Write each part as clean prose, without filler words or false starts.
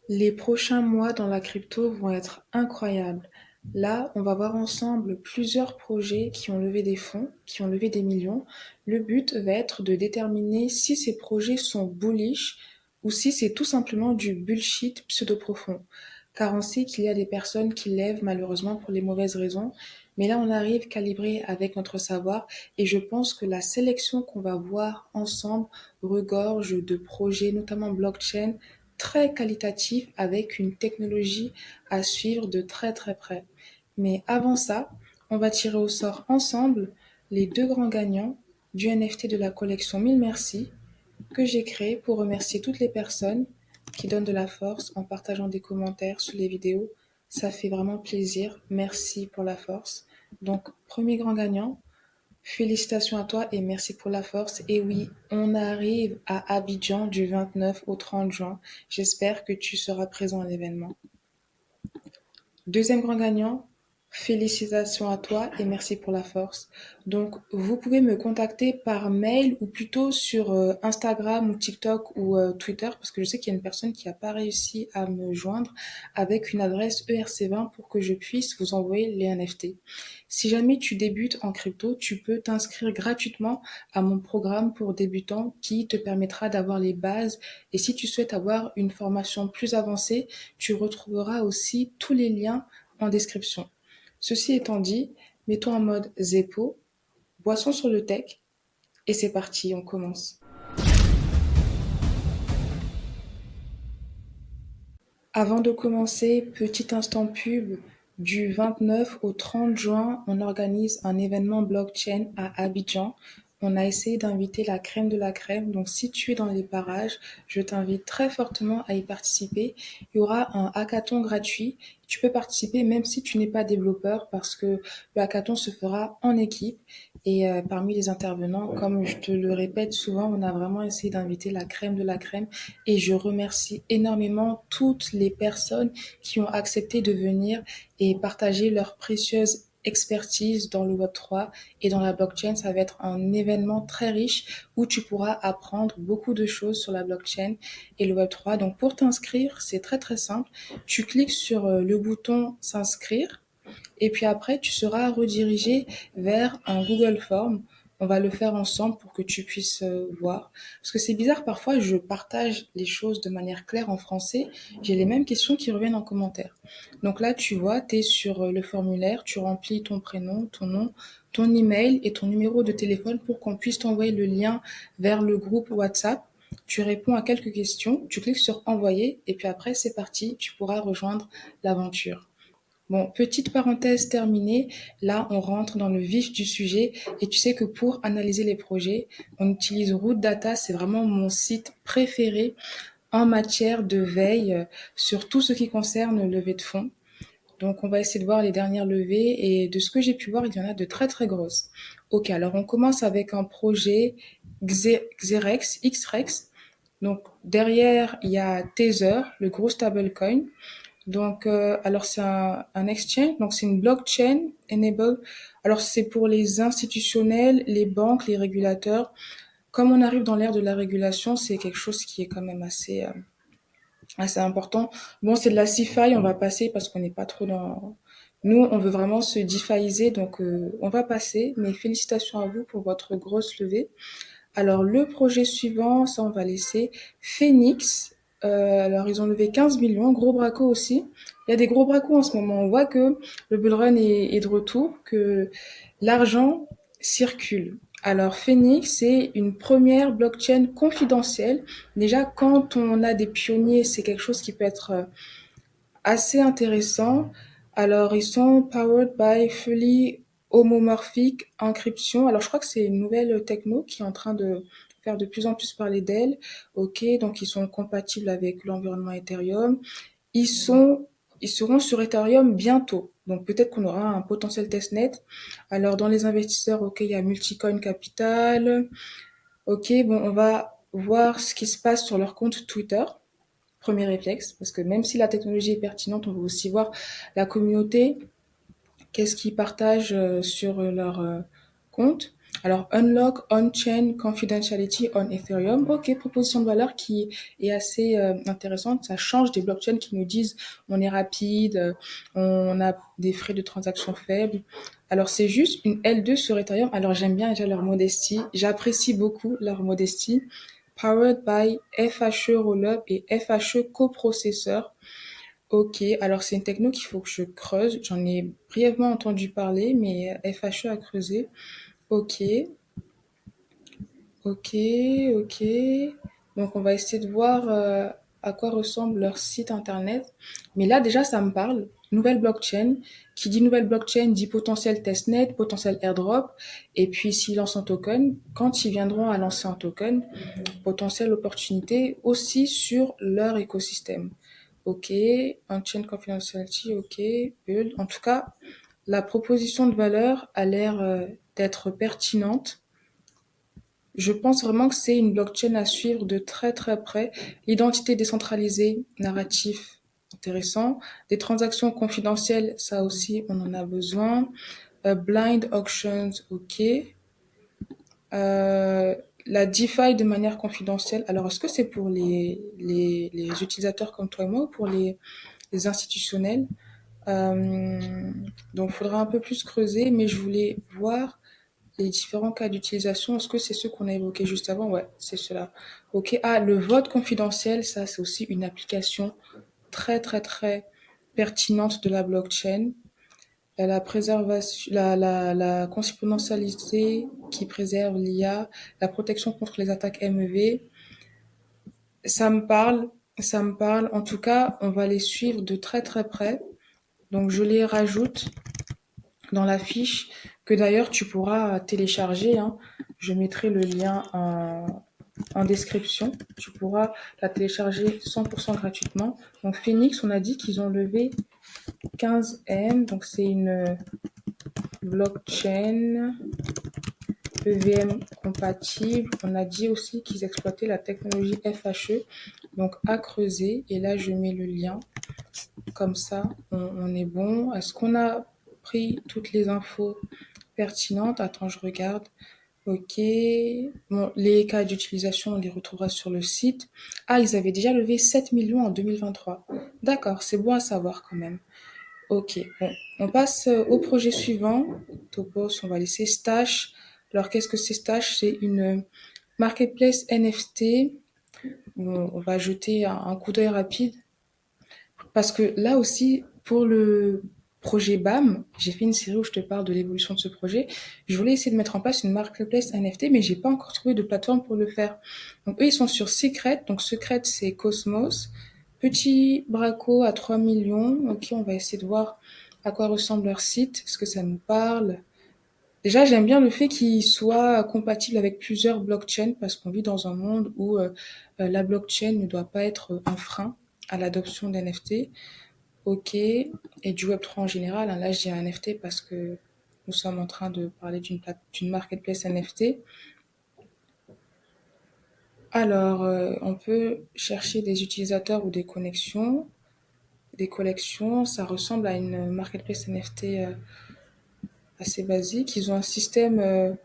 Les prochains mois dans la crypto vont être incroyables. Là, on va voir ensemble plusieurs projets qui ont levé des fonds, qui ont levé des millions. Le but va être de déterminer si ces projets sont bullish ou si c'est tout simplement du bullshit pseudo-profond. Car on sait qu'il y a des personnes qui lèvent malheureusement pour les mauvaises raisons. Mais là, on arrive calibré avec notre savoir et je pense que la sélection qu'on va voir ensemble regorge de projets, notamment blockchain, très qualitatif avec une technologie à suivre de très très près. Mais avant ça, on va tirer au sort ensemble les deux grands gagnants du NFT de la collection 1000 Merci que j'ai créé pour remercier toutes les personnes qui donnent de la force en partageant des commentaires sous les vidéos. Ça fait vraiment plaisir. Merci pour la force. Donc, premier grand gagnant, félicitations à toi et merci pour la force. Et oui, on arrive à Abidjan du 29 au 30 juin. J'espère que tu seras présent à l'événement. Deuxième grand gagnant, félicitations à toi et merci pour la force. Donc, vous pouvez me contacter par mail ou plutôt sur Instagram ou TikTok ou Twitter parce que je sais qu'il y a une personne qui n'a pas réussi à me joindre avec une adresse ERC20 pour que je puisse vous envoyer les NFT. Si jamais tu débutes en crypto, tu peux t'inscrire gratuitement à mon programme pour débutants qui te permettra d'avoir les bases. Et si tu souhaites avoir une formation plus avancée, tu retrouveras aussi tous les liens en description. Ceci étant dit, mets-toi en mode Zeppo, boisson sur le tech, et c'est parti, on commence. Avant de commencer, petit instant pub, du 29 au 30 juin, on organise un événement blockchain à Abidjan. On a essayé d'inviter la crème de la crème, donc si tu es dans les parages, je t'invite très fortement à y participer. Il y aura un hackathon gratuit. Tu peux participer même si tu n'es pas développeur parce que le hackathon se fera en équipe. Et parmi les intervenants, comme je te le répète souvent, on a vraiment essayé d'inviter la crème de la crème. Et je remercie énormément toutes les personnes qui ont accepté de venir et partager leur précieuse expertise dans le Web3 et dans la blockchain. Ça va être un événement très riche où tu pourras apprendre beaucoup de choses sur la blockchain et le Web3. Donc pour t'inscrire, c'est très très simple. Tu cliques sur le bouton s'inscrire et puis après, tu seras redirigé vers un Google Form. On va le faire ensemble pour que tu puisses voir. Parce que c'est bizarre, parfois, je partage les choses de manière claire en français. J'ai les mêmes questions qui reviennent en commentaire. Donc là, tu vois, tu es sur le formulaire, tu remplis ton prénom, ton nom, ton email et ton numéro de téléphone pour qu'on puisse t'envoyer le lien vers le groupe WhatsApp. Tu réponds à quelques questions, tu cliques sur envoyer et puis après, c'est parti, tu pourras rejoindre l'aventure. Bon, petite parenthèse terminée, là on rentre dans le vif du sujet et tu sais que pour analyser les projets, on utilise Root Data, c'est vraiment mon site préféré en matière de veille sur tout ce qui concerne le levée de fonds. Donc on va essayer de voir les dernières levées et de ce que j'ai pu voir, il y en a de très très grosses. Ok, alors on commence avec un projet Xerex, Xrex. Donc derrière, il y a Tether, le gros stablecoin. Donc, alors c'est un exchange, donc c'est une blockchain enable. Alors c'est pour les institutionnels, les banques, les régulateurs. Comme on arrive dans l'ère de la régulation, c'est quelque chose qui est quand même assez important. Bon, c'est de la CeFi, on va passer parce qu'on n'est pas trop dans. Nous, on veut vraiment se DeFiiser, donc on va passer. Mais félicitations à vous pour votre grosse levée. Alors, le projet suivant, ça, on va laisser Phoenix. Alors, ils ont levé 15 millions, gros braco aussi. Il y a des gros bracos en ce moment. On voit que le bull run est de retour, que l'argent circule. Alors, Phoenix, c'est une première blockchain confidentielle. Déjà, quand on a des pionniers, c'est quelque chose qui peut être assez intéressant. Alors, ils sont powered by fully homomorphic encryption. Alors, je crois que c'est une nouvelle techno qui est en train de faire de plus en plus parler d'elle. Ok, donc ils sont compatibles avec l'environnement Ethereum. Ils sont, ils seront sur Ethereum bientôt. Donc peut-être qu'on aura un potentiel testnet. Alors dans les investisseurs, ok, il y a Multicoin Capital. Ok, bon, on va voir ce qui se passe sur leur compte Twitter. Premier réflexe, parce que même si la technologie est pertinente, on veut aussi voir la communauté, qu'est-ce qu'ils partagent sur leur compte. Alors, unlock on-chain confidentiality on Ethereum. Ok, proposition de valeur qui est assez intéressante. Ça change des blockchains qui nous disent on est rapide, on a des frais de transaction faibles. Alors, c'est juste une L2 sur Ethereum. Alors, j'aime bien déjà leur modestie. J'apprécie beaucoup leur modestie. Powered by FHE Rollup et FHE coprocesseur. Ok, alors c'est une techno qu'il faut que je creuse. J'en ai brièvement entendu parler, mais FHE a creusé. Ok, ok, ok. Donc on va essayer de voir à quoi ressemble leur site internet. Mais là déjà ça me parle. Nouvelle blockchain. Qui dit nouvelle blockchain dit potentiel testnet, potentiel airdrop. Et puis s'ils lancent un token, quand ils viendront à lancer un token, potentielle opportunité aussi sur leur écosystème. Ok, on-chain confidentiality, ok, build. En tout cas, la proposition de valeur a l'air d'être pertinente. Je pense vraiment que c'est une blockchain à suivre de très très près. L'identité décentralisée, narratif, intéressant. Des transactions confidentielles, ça aussi, on en a besoin. Blind auctions, ok. Euh, la DeFi de manière confidentielle. Alors, est-ce que c'est pour les utilisateurs comme toi et moi ou pour les institutionnels? Donc, il faudra un peu plus creuser, mais je voulais voir les différents cas d'utilisation. Est-ce que c'est ceux qu'on a évoqués juste avant? Ouais, c'est cela. Ok. Ah, le vote confidentiel, ça, c'est aussi une application très, très, très pertinente de la blockchain. La préservation, la consubstantialité qui préserve l'IA, la protection contre les attaques MEV, ça me parle, ça me parle. En tout cas, on va les suivre de très très près. Donc je les rajoute dans la fiche que d'ailleurs tu pourras télécharger, hein. Je mettrai le lien en description. Tu pourras la télécharger 100% gratuitement. Donc Phoenix, on a dit qu'ils ont levé 15 M, donc c'est une blockchain EVM compatible. On a dit aussi qu'ils exploitaient la technologie FHE, donc à creuser. Et là, je mets le lien. Comme ça, on est bon. Est-ce qu'on a pris toutes les infos pertinentes? Attends, je regarde. Ok. Bon, les cas d'utilisation, on les retrouvera sur le site. Ah, ils avaient déjà levé 7 millions en 2023. D'accord, c'est bon à savoir quand même. Ok, bon, on passe au projet suivant. Topos, on va laisser Stash. Alors, qu'est-ce que c'est Stash? C'est une marketplace NFT. Bon, on va jeter un coup d'œil rapide. Parce que là aussi, pour le projet BAM, j'ai fait une série où je te parle de l'évolution de ce projet. Je voulais essayer de mettre en place une marketplace NFT, mais j'ai pas encore trouvé de plateforme pour le faire. Donc eux, ils sont sur Secret. Donc Secret, c'est Cosmos. Petit braco à 3 millions. Ok, on va essayer de voir à quoi ressemble leur site. Est-ce que ça nous parle? Déjà, j'aime bien le fait qu'il soit compatible avec plusieurs blockchains parce qu'on vit dans un monde où la blockchain ne doit pas être un frein à l'adoption d'NFT. Ok, et du Web3 en général, hein. Là, je dis NFT parce que nous sommes en train de parler d'une marketplace NFT. Alors, on peut chercher des utilisateurs ou des connexions, des collections. Ça ressemble à une marketplace NFT assez basique. Ils ont un système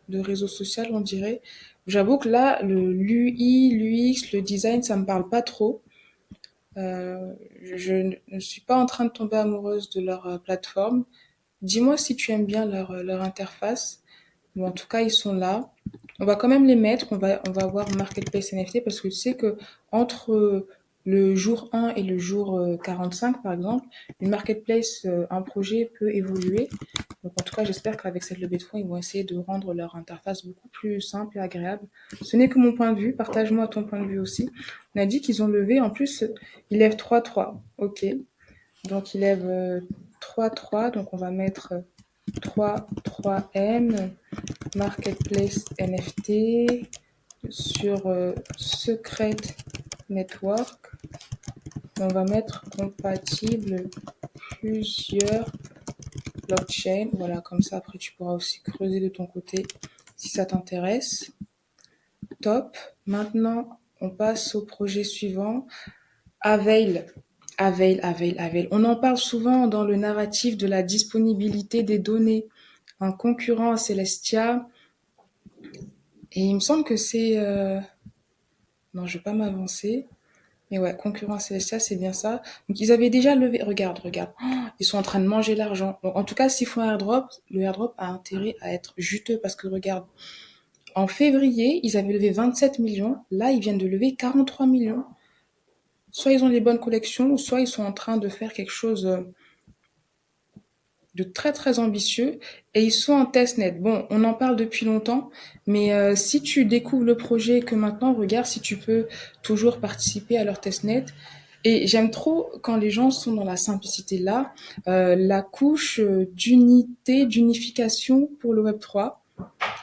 de réseau social, on dirait. J'avoue que là, l'UI, l'UX, le design, ça me parle pas trop. Je ne suis pas en train de tomber amoureuse de leur plateforme. Dis-moi si tu aimes bien leur interface. Bon, en tout cas, ils sont là. On va quand même les mettre. On va voir Marketplace NFT parce que tu sais que entre le jour 1 et le jour 45, par exemple, une marketplace, un projet peut évoluer. Donc, en tout cas, j'espère qu'avec cette levée de fonds, ils vont essayer de rendre leur interface beaucoup plus simple et agréable. Ce n'est que mon point de vue. Partage-moi ton point de vue aussi. On a dit qu'ils ont levé, en plus, ils lèvent 3-3. Ok. Donc, ils lèvent 3-3. Donc, on va mettre 3-3M, Marketplace NFT, sur Secret Network. On va mettre compatible plusieurs blockchains. Voilà, comme ça, après, tu pourras aussi creuser de ton côté si ça t'intéresse. Top. Maintenant, on passe au projet suivant. Avail. Avail. On en parle souvent dans le narratif de la disponibilité des données. Un concurrent à Celestia. Et il me semble que c'est... Non, je vais pas m'avancer. Mais ouais, concurrent Célestia, c'est bien ça. Donc ils avaient déjà levé... Regarde, regarde. Oh, ils sont en train de manger l'argent. Donc, en tout cas, s'ils font un airdrop, le airdrop a intérêt à être juteux parce que regarde, en février, ils avaient levé 27 millions. Là, ils viennent de lever 43 millions. Soit ils ont les bonnes collections, ou soit ils sont en train de faire quelque chose de très très ambitieux et ils sont en testnet. Bon, on en parle depuis longtemps, mais si tu découvres le projet et que maintenant, regarde si tu peux toujours participer à leur testnet. Et j'aime trop quand les gens sont dans la simplicité là, la couche d'unité, d'unification pour le Web3,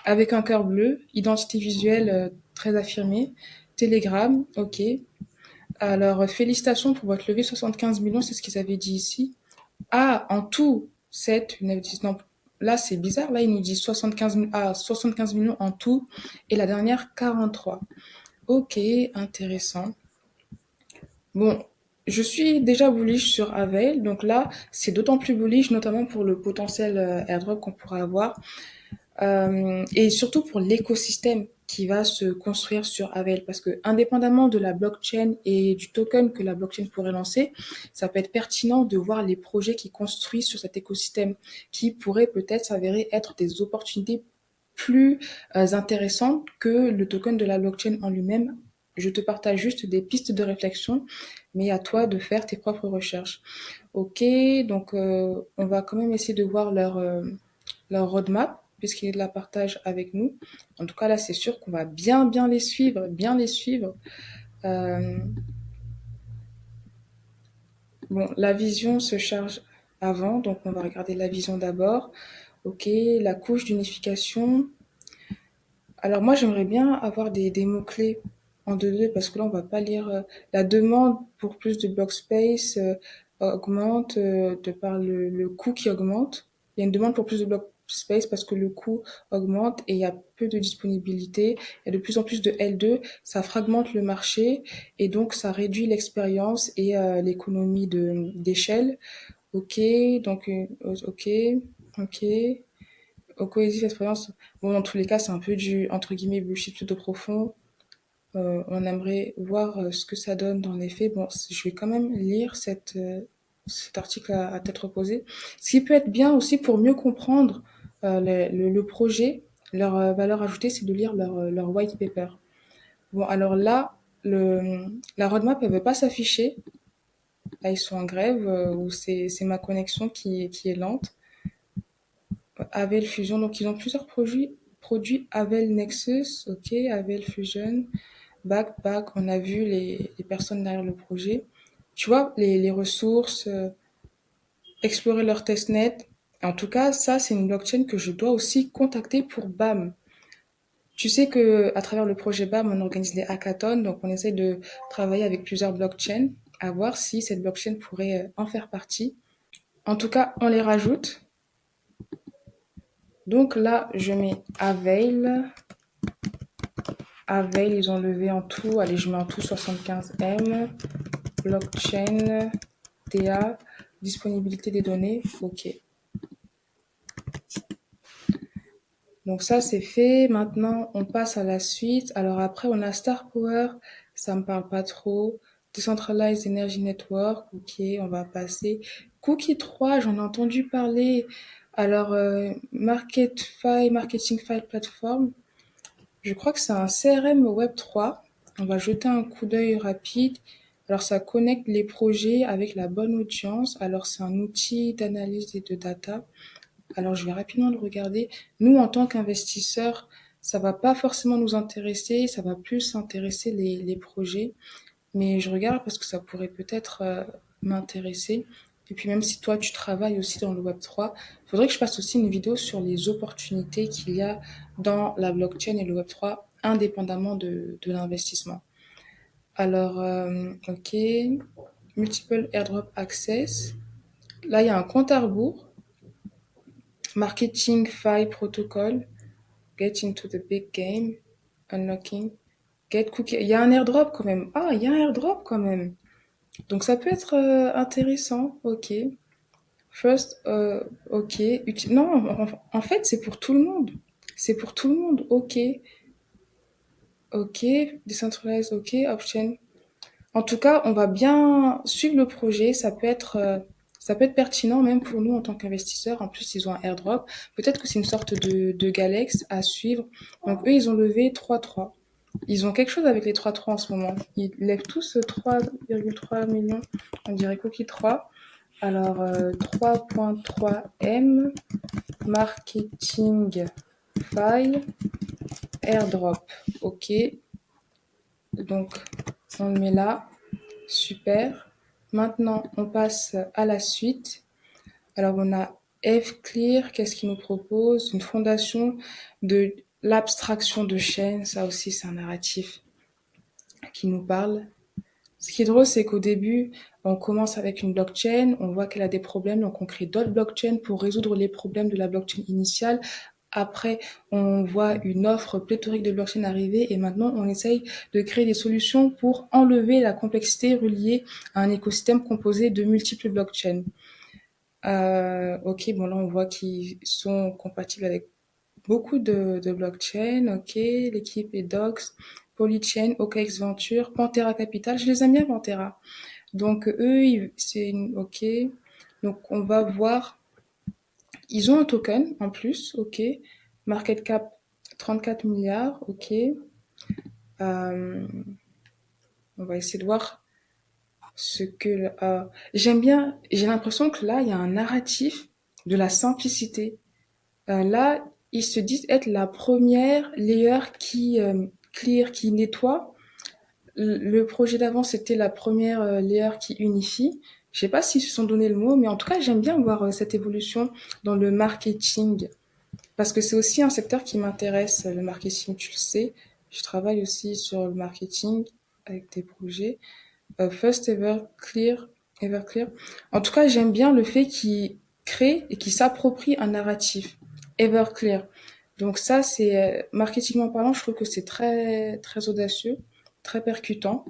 avec un cœur bleu, identité visuelle très affirmée, Telegram, ok. Alors, félicitations pour votre levée 75 millions, c'est ce qu'ils avaient dit ici. Ah, en tout, 7, 9, 10, non. Là, c'est bizarre. Là, ils nous disent 75, 75 millions en tout. Et la dernière, 43. Ok, intéressant. Bon, je suis déjà bullish sur Avail. Donc là, c'est d'autant plus bullish, notamment pour le potentiel airdrop qu'on pourra avoir. Et surtout pour l'écosystème qui va se construire sur Avel. Parce que indépendamment de la blockchain et du token que la blockchain pourrait lancer, ça peut être pertinent de voir les projets qui construisent sur cet écosystème, qui pourraient peut-être s'avérer être des opportunités plus intéressantes que le token de la blockchain en lui-même. Je te partage juste des pistes de réflexion, mais à toi de faire tes propres recherches. Ok, donc on va quand même essayer de voir leur roadmap, puisqu'ils la partagent avec nous. En tout cas, là, c'est sûr qu'on va bien les suivre, bien les suivre. Euh, bon, la vision se charge avant, donc on va regarder la vision d'abord. Ok, la couche d'unification. Alors moi, j'aimerais bien avoir des mots-clés en deux parce que là, on va pas lire la demande pour plus de block space augmente de par le coût qui augmente. Il y a une demande pour plus de block space parce que le coût augmente et il y a peu de disponibilité. Il y a de plus en plus de L2, ça fragmente le marché et donc ça réduit l'expérience et l'économie d'échelle. Ok, donc ok, ok. Au cohésif expérience, bon, dans tous les cas, c'est un peu du, entre guillemets, bullshit pseudo profond. On aimerait voir ce que ça donne dans les faits. Bon, je vais quand même lire cet article à tête reposée. Ce qui peut être bien aussi pour mieux comprendre le projet, leur valeur ajoutée, c'est de lire leur white paper. Bon, alors là, la roadmap, elle veut pas s'afficher. Là, ils sont en grève ou c'est ma connexion qui est lente. Avel Fusion, donc ils ont plusieurs produits Avel Nexus, ok, Avel Fusion, Backpack, on a vu les personnes derrière le projet. Tu vois, les ressources, explorer leur testnet. En tout cas, ça, c'est une blockchain que je dois aussi contacter pour BAM. Tu sais que à travers le projet BAM, on organise des hackathons, donc on essaie de travailler avec plusieurs blockchains, à voir si cette blockchain pourrait en faire partie. En tout cas, on les rajoute. Donc là, je mets Avail. Avail, ils ont levé en tout, allez, je mets en tout 75 M. Blockchain, TA, disponibilité des données, ok. Donc ça, c'est fait. Maintenant, on passe à la suite. Alors après, on a Star Power, ça me parle pas trop. Decentralized Energy Network, ok, on va passer. Cookie 3, j'en ai entendu parler. Alors, Marketing File Platform, je crois que c'est un CRM Web3. On va jeter un coup d'œil rapide. Alors, ça connecte les projets avec la bonne audience. Alors, c'est un outil d'analyse et de data. Alors, je vais rapidement le regarder. Nous, en tant qu'investisseurs, ça va pas forcément nous intéresser. Ça va plus intéresser les projets. Mais je regarde parce que ça pourrait peut-être m'intéresser. Et puis même si toi, tu travailles aussi dans le Web3, il faudrait que je fasse aussi une vidéo sur les opportunités qu'il y a dans la blockchain et le Web3, indépendamment de l'investissement. Alors, ok, multiple airdrop access. Là, il y a un compte à rebours. Marketing file protocol. Get into the big game. Unlocking. Get cookie. Il y a un airdrop quand même. Ah, il y a un airdrop quand même. Donc ça peut être intéressant, ok. First, ok. Non, en fait, c'est pour tout le monde. C'est pour tout le monde, ok. ok, decentralized, ok, option. En tout cas, on va bien suivre le projet. Ça peut être pertinent même pour nous en tant qu'investisseurs. En plus, ils ont un airdrop. Peut-être que c'est une sorte de Galex à suivre. Donc, eux, ils ont levé 3,3. Ils ont quelque chose avec les 3,3 en ce moment. Ils lèvent tous 3,3 millions. On dirait Cookie 3. Alors, 3,3 M, marketing file, airdrop. Ok. Donc, on le met là. Super. Maintenant, on passe à la suite. Alors, on a F-Clear, qu'est-ce qu'il nous propose? Une fondation de l'abstraction de chaînes. Ça aussi, c'est un narratif qui nous parle. Ce qui est drôle, c'est qu'au début, on commence avec une blockchain, on voit qu'elle a des problèmes, donc on crée d'autres blockchains pour résoudre les problèmes de la blockchain initiale. Après, on voit une offre pléthorique de blockchains arriver et maintenant, on essaye de créer des solutions pour enlever la complexité reliée à un écosystème composé de multiples blockchains. Ok, bon là, on voit qu'ils sont compatibles avec beaucoup de blockchains. Ok, l'équipe est Docs, Polychain, OKX Venture, Pantera Capital. Je les aime bien, Pantera. Donc, eux, c'est une... Ok. Donc, on va voir. Ils ont un token en plus. Ok. Market cap 34 milliards. Ok. On va essayer de voir ce que... j'aime bien... J'ai l'impression que là, il y a un narratif de la simplicité. Là, ils se disent être la première layer qui clear, qui nettoie. Le projet d'avant, c'était la première layer qui unifie. Je sais pas s'ils se sont donné le mot, mais en tout cas, j'aime bien voir cette évolution dans le marketing. Parce que c'est aussi un secteur qui m'intéresse, le marketing, tu le sais. Je travaille aussi sur le marketing avec des projets. First Everclear. En tout cas, j'aime bien le fait qu'ils créent et qu'ils s'approprient un narratif. Everclear. Donc ça, c'est marketingment parlant, je trouve que c'est très très audacieux, très percutant.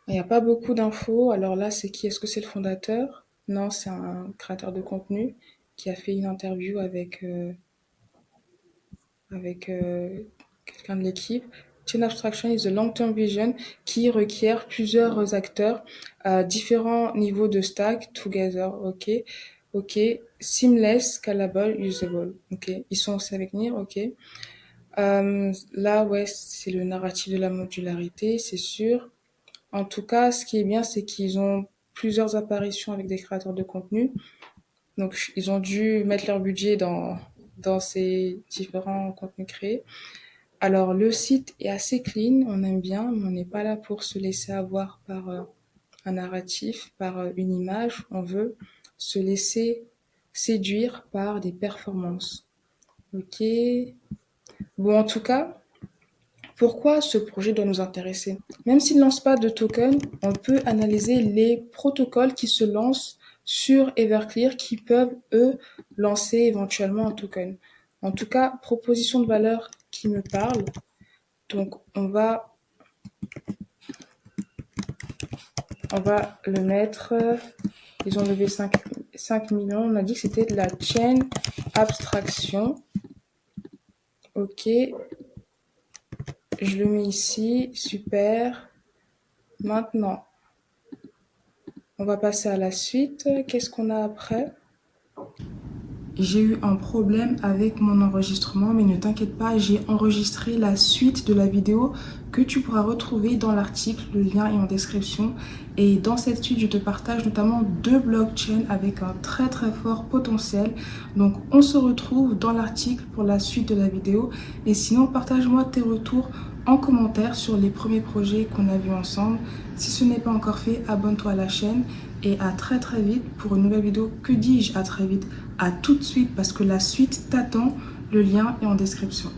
Il n'y a pas beaucoup d'infos. Alors là, c'est qui? Est-ce que c'est le fondateur? Non, c'est un créateur de contenu qui a fait une interview avec quelqu'un de l'équipe. Chain abstraction is a long-term vision qui requiert plusieurs acteurs à différents niveaux de stack together. Ok, ok. Seamless, scalable, usable. Ok. Ils sont aussi avec NIR. Ok. Là, ouais, c'est le narratif de la modularité, c'est sûr. En tout cas, ce qui est bien, c'est qu'ils ont plusieurs apparitions avec des créateurs de contenu. Donc, ils ont dû mettre leur budget dans ces différents contenus créés. Alors, le site est assez clean, on aime bien, mais on n'est pas là pour se laisser avoir par un narratif, par une image. On veut se laisser séduire par des performances. Ok. Bon, en tout cas, pourquoi ce projet doit nous intéresser? Même s'il ne lance pas de token, on peut analyser les protocoles qui se lancent sur Everclear qui peuvent, eux, lancer éventuellement un token. En tout cas, proposition de valeur qui me parle. Donc, on va le mettre. Ils ont levé 5 millions. On a dit que c'était de la chain abstraction. Ok. Je le mets ici. Super. Maintenant, on va passer à la suite. Qu'est-ce qu'on a après? J'ai eu un problème avec mon enregistrement, mais ne t'inquiète pas, j'ai enregistré la suite de la vidéo que tu pourras retrouver dans l'article, le lien est en description. Et dans cette suite, je te partage notamment 2 blockchains avec un très très fort potentiel. Donc on se retrouve dans l'article pour la suite de la vidéo. Et sinon, partage-moi tes retours en commentaire sur les premiers projets qu'on a vus ensemble. Si ce n'est pas encore fait, abonne-toi à la chaîne et à très très vite pour une nouvelle vidéo. Que dis-je? À très vite, à tout de suite parce que la suite t'attend. Le lien est en description.